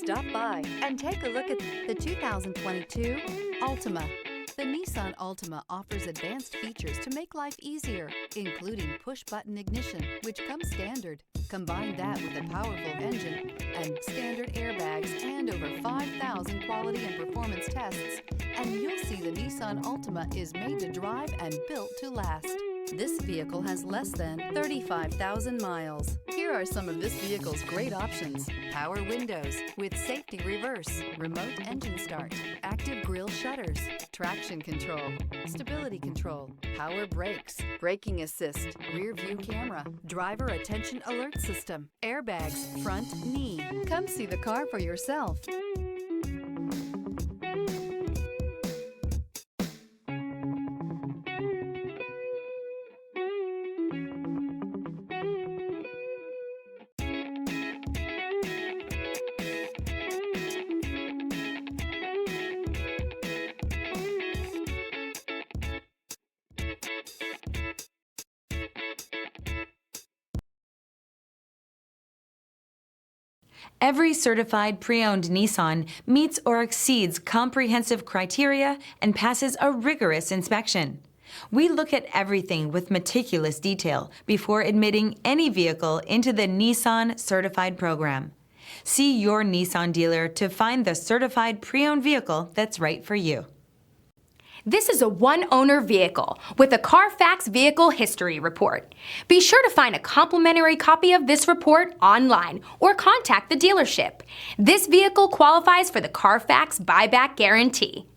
Stop by and take a look at the 2022 Altima. The Nissan Altima offers advanced features to make life easier, including push-button ignition, which comes standard. Combine that with a powerful engine and standard airbags and over 5,000 quality and performance tests, and you'll see the Nissan Altima is made to drive and built to last. This vehicle has less than 35,000 miles. Here are some of this vehicle's great options: power windows with safety reverse, remote engine start, active grille shutters, traction control, stability control, power brakes, braking assist, rear view camera, driver attention alert system, airbags, front knee. Come see the car for yourself. Every certified pre-owned Nissan meets or exceeds comprehensive criteria and passes a rigorous inspection. We look at everything with meticulous detail before admitting any vehicle into the Nissan Certified program. See your Nissan dealer to find the certified pre-owned vehicle that's right for you. This is a one-owner vehicle with a Carfax Vehicle History Report. Be sure to find a complimentary copy of this report online or contact the dealership. This vehicle qualifies for the Carfax Buyback Guarantee.